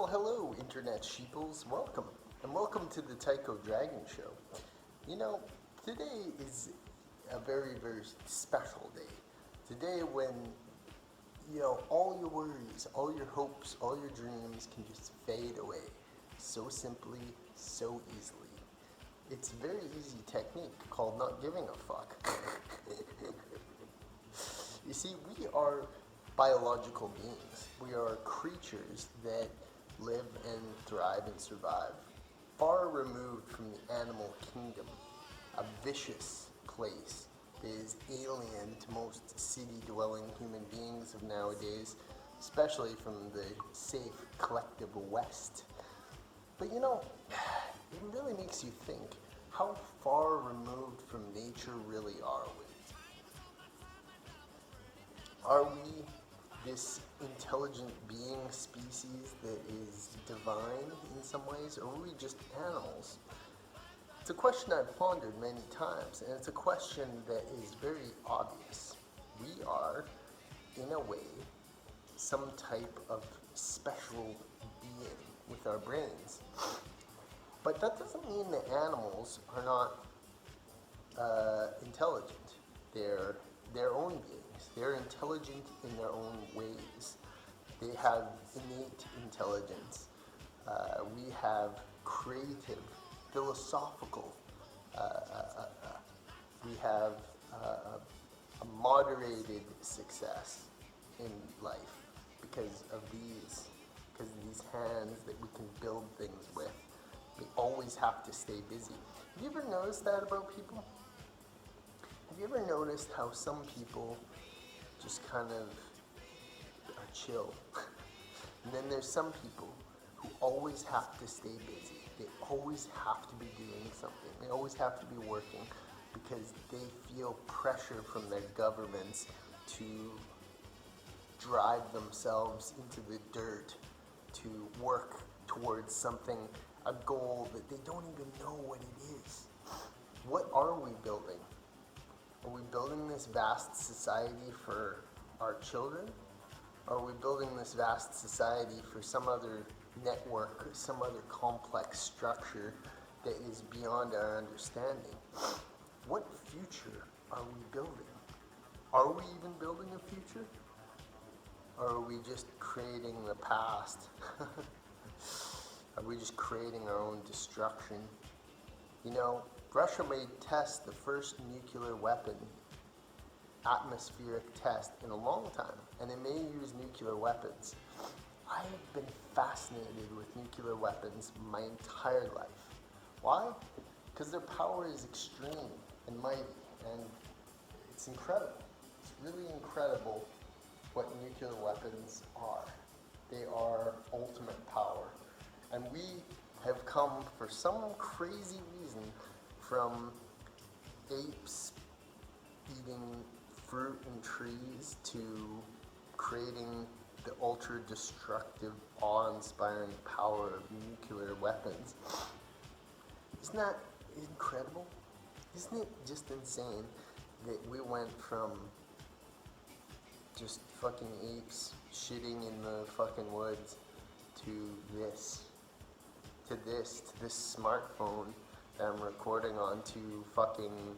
Well, hello, Internet sheeples. Welcome. And welcome to the Tycho Dragon Show. You know, today is a very, very special day. Today when, all your worries, all your hopes, all your dreams can just fade away so simply, so easily. It's a very easy technique called not giving a fuck. You see, we are biological beings. We are creatures that live and thrive and survive, far removed from the animal kingdom, a vicious place that is alien to most city-dwelling human beings of nowadays, especially from the safe, collective West. But it really makes you think, how far removed from nature really are we? Are we this intelligent being species that is divine in some ways, or are we just animals? It's a question I've pondered many times, and it's a question that is very obvious. We are, in a way, some type of special being with our brains. But that doesn't mean that animals are not intelligent. They're their own beings. They're intelligent in their own ways. They have innate intelligence. We have creative, philosophical. We have a moderated success in life because of these hands that we can build things with. We always have to stay busy. Have you ever noticed that about people? Have you ever noticed how some people just kind of are chill? And then there's some people who always have to stay busy. They always have to be doing something. They always have to be working because they feel pressure from their governments to drive themselves into the dirt, to work towards something, a goal that they don't even know what it is. What are we building? Are we building this vast society for our children? Or are we building this vast society for some other network, some other complex structure that is beyond our understanding? What future are we building? Are we even building a future? Or are we just creating the past? Are we just creating our own destruction? Russia may test the first nuclear weapon, atmospheric test, in a long time, and they may use nuclear weapons. I have been fascinated with nuclear weapons my entire life. Why? Because their power is extreme and mighty, and it's incredible. It's really incredible what nuclear weapons are. They are ultimate power. And we have come, for some crazy reason, from apes eating fruit and trees to creating the ultra-destructive, awe-inspiring power of nuclear weapons. Isn't that incredible? Isn't it just insane that we went from just fucking apes shitting in the fucking woods to this smartphone that I'm recording on, to fucking,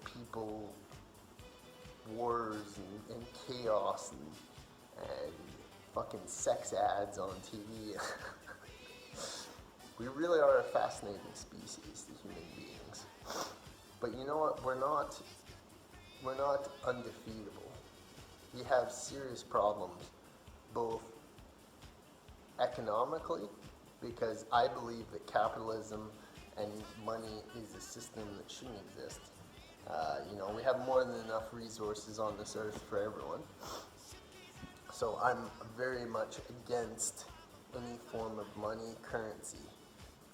people, wars and chaos and fucking sex ads on TV. We really are a fascinating species, the human beings. But you know what? We're not undefeatable. We have serious problems, both economically, because I believe that capitalism and money is a system that shouldn't exist. We have more than enough resources on this earth for everyone. So I'm very much against any form of money, currency.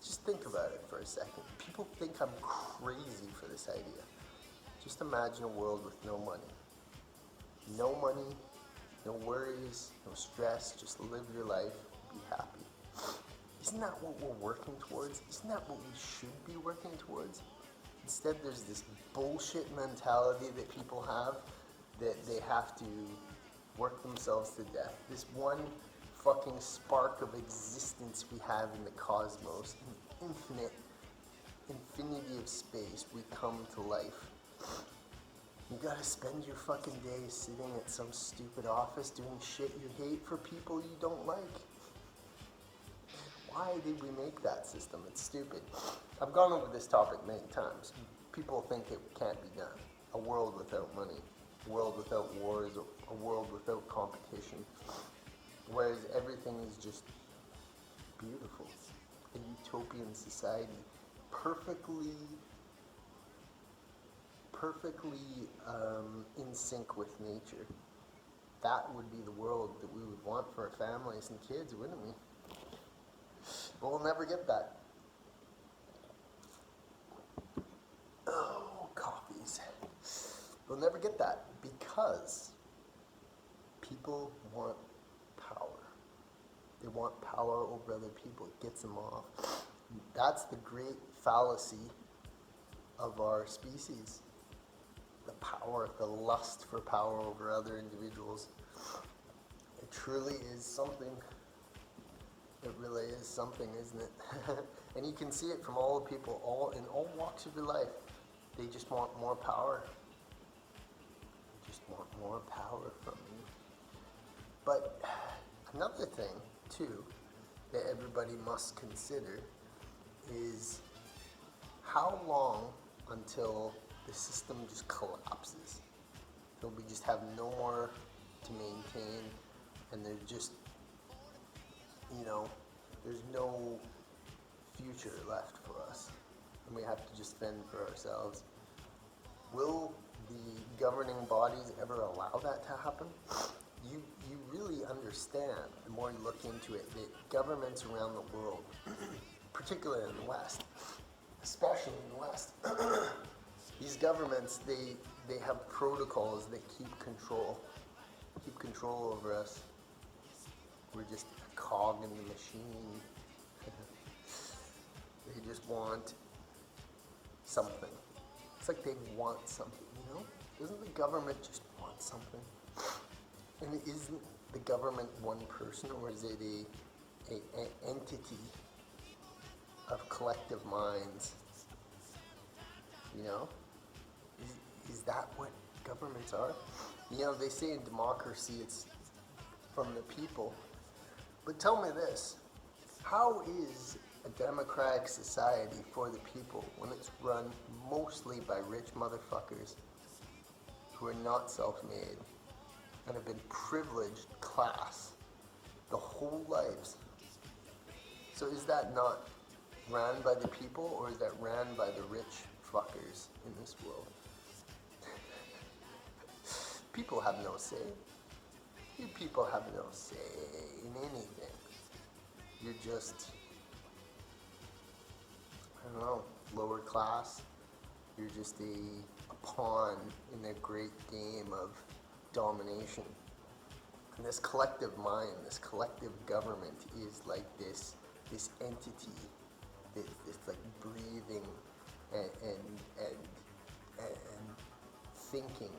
Just think about it for a second. People think I'm crazy for this idea. Just imagine a world with no money. No money, no worries, no stress, just live your life, be happy. Isn't that what we're working towards? Isn't that what we should be working towards? Instead, there's this bullshit mentality that people have that they have to work themselves to death. This one fucking spark of existence we have in the cosmos, an infinity of space, we come to life. You gotta spend your fucking day sitting at some stupid office doing shit you hate for people you don't like. Why did we make that system? It's stupid. I've gone over this topic many times. People think it can't be done. A world without money, a world without wars, a world without competition, whereas everything is just beautiful. A utopian society, perfectly in sync with nature. That would be the world that we would want for our families and kids, wouldn't we? But we'll never get that. Oh, coffees. We'll never get that because people want power. They want power over other people. It gets them off. That's the great fallacy of our species. The power, the lust for power over other individuals. It truly is something. It really is something, isn't it? And you can see it from all the people, in all walks of your life. They just want more power. They just want more power from you. But another thing, too, that everybody must consider is how long until the system just collapses. Till we just have no more to maintain, and there's just, there's no future left for us, and we have to just fend for ourselves. Will the governing bodies ever allow that to happen? You really understand, the more you look into it, that governments around the world, particularly in the West, especially in the West, these governments, they have protocols that keep control over us. We're just a cog in the machine. They just want something. It's like they want something, Doesn't the government just want something? And isn't the government one person, or is it an entity of collective minds? Is that what governments are? They say in democracy it's from the people. But tell me this, how is a democratic society for the people when it's run mostly by rich motherfuckers who are not self-made and have been privileged class the whole lives? So is that not ran by the people, or is that ran by the rich fuckers in this world? People have no say. You people have no say in anything. You're just, lower class. You're just a pawn in their great game of domination. And this collective mind, this collective government is like this entity that's like breathing and thinking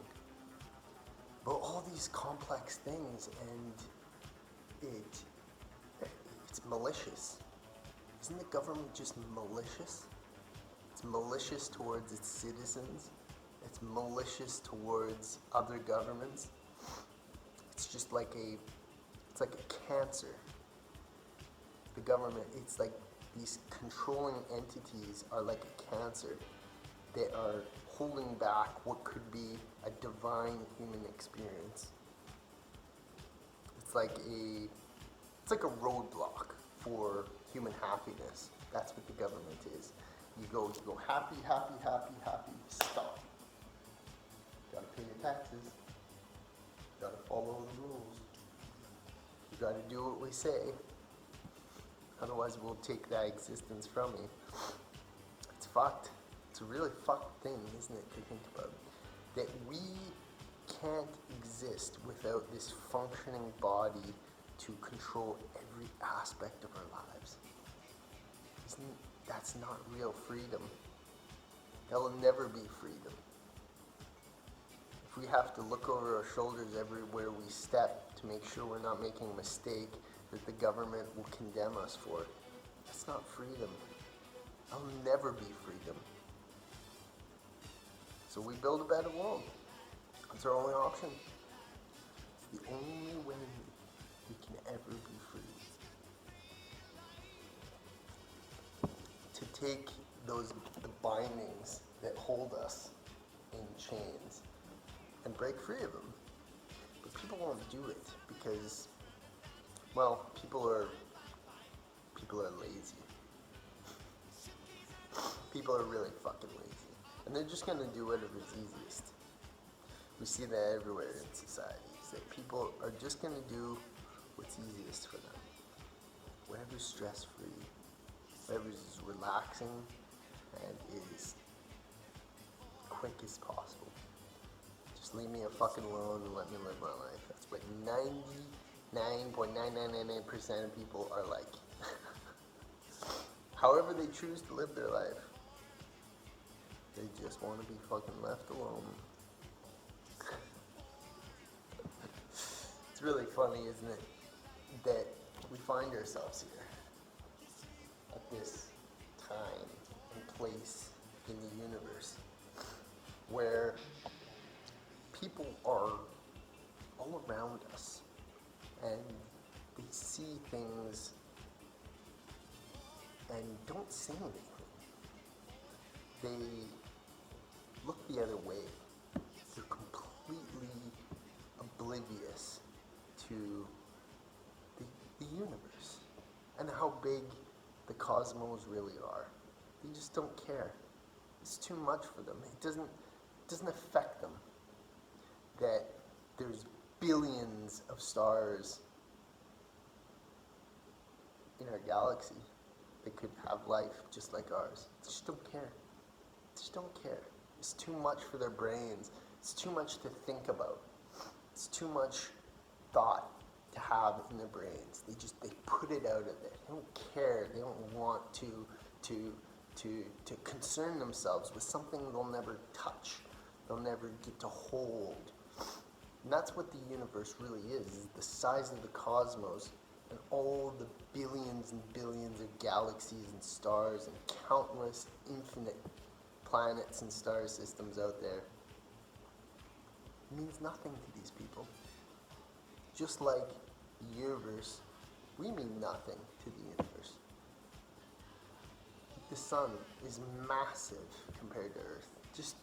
about all these complex things, and it's malicious. Isn't the government just malicious? It's malicious towards its citizens. It's malicious towards other governments. It's just like it's like a cancer. The government, it's like these controlling entities are like a cancer that are holding back what could be a divine human experience. It's like a roadblock for human happiness. That's what the government is. You go happy, happy, happy, happy, stop. You gotta pay your taxes. You gotta follow the rules. You gotta do what we say. Otherwise we'll take that existence from you. It's fucked. It's a really fucked thing, isn't it, to think about? That we can't exist without this functioning body to control every aspect of our lives. That's not real freedom. That will never be freedom. If we have to look over our shoulders everywhere we step to make sure we're not making a mistake, that the government will condemn us for. That's not freedom. I'll never be freedom. So we build a better world. That's our only option. It's the only way we can ever be free. To take the bindings that hold us in chains and break free of them. But people won't do it because, well, people are lazy. People are really fucking lazy. And they're just gonna do whatever's easiest. We see that everywhere in societies, that people are just gonna do what's easiest for them. Whatever's stress-free, whatever's relaxing, and is quick as possible. Just leave me fucking alone and let me live my life. That's what 99.9999% of people are like. However they choose to live their life, they just want to be fucking left alone. It's really funny, isn't it, that we find ourselves here at this time and place in the universe where people are all around us and they see things and don't say anything. They look the other way. They're completely oblivious to the universe and how big the cosmos really are. They just don't care. It's too much for them. It doesn't affect them that there's billions of stars in our galaxy that could have life just like ours. They just don't care. They just don't care. It's too much for their brains. It's too much to think about. It's too much thought to have in their brains. They put it out of it. They don't care. They don't want to concern themselves with something they'll never touch. They'll never get to hold. And that's what the universe really is the size of the cosmos and all the billions and billions of galaxies and stars and countless infinite planets and star systems out there. It means nothing to these people. Just like the universe, we mean nothing to the universe. The sun is massive compared to Earth, just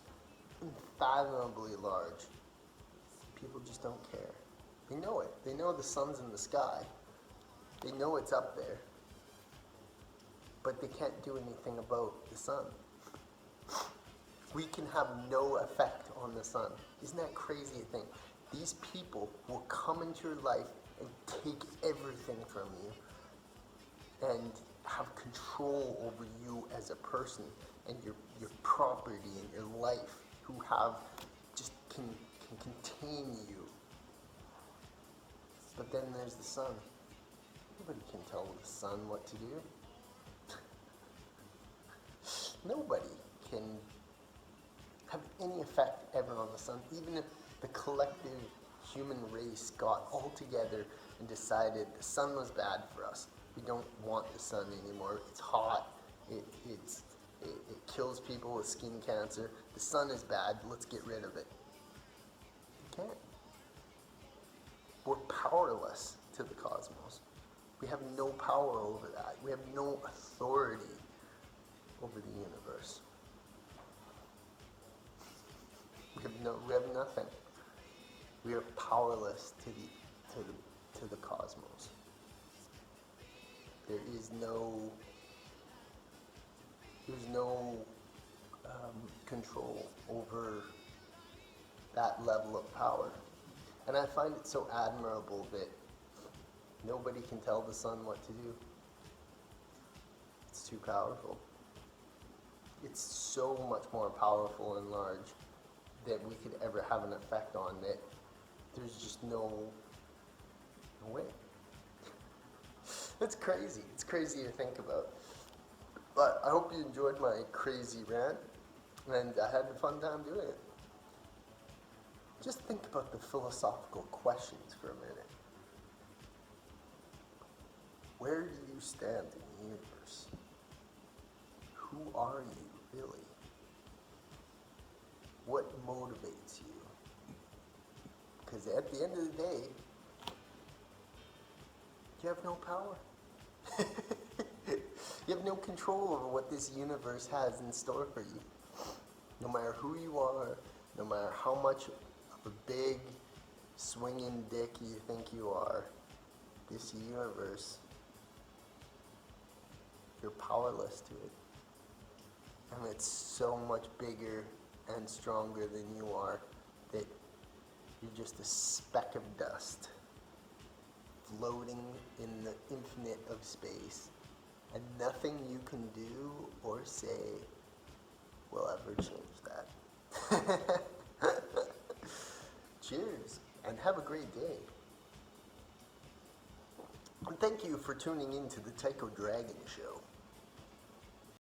unfathomably large. People just don't care. They know it. They know the sun's in the sky. They know it's up there. But they can't do anything about the sun. We can have no effect on the sun. Isn't that crazy to think? These people will come into your life and take everything from you and have control over you as a person and your property and your life, who have just can contain you. But then there's the sun. Nobody can tell the sun what to do. Nobody can have any effect ever on the sun, even if the collective human race got all together and decided the sun was bad for us. We don't want the sun anymore. It's hot. It kills people with skin cancer. The sun is bad. Let's get rid of it. We can't. We're powerless to the cosmos. We have no power over that. We have no authority over the universe. We have nothing. We are powerless to the cosmos. There's no control over that level of power. And I find it so admirable that nobody can tell the sun what to do. It's too powerful. It's so much more powerful and large that we could ever have an effect on that. There's just no way. It's crazy. It's crazy to think about. But I hope you enjoyed my crazy rant, and I had a fun time doing it. Just think about the philosophical questions for a minute. Where do you stand in the universe? Who are you, really? What motivates you? Because at the end of the day, you have no power. You have no control over what this universe has in store for you. No matter who you are, no matter how much of a big swinging dick you think you are, this universe, you're powerless to it. And it's so much bigger and stronger than you are that you're just a speck of dust floating in the infinite of space, and nothing you can do or say will ever change that. Cheers, and have a great day. And thank you for tuning in to the Tycho Dragon Show.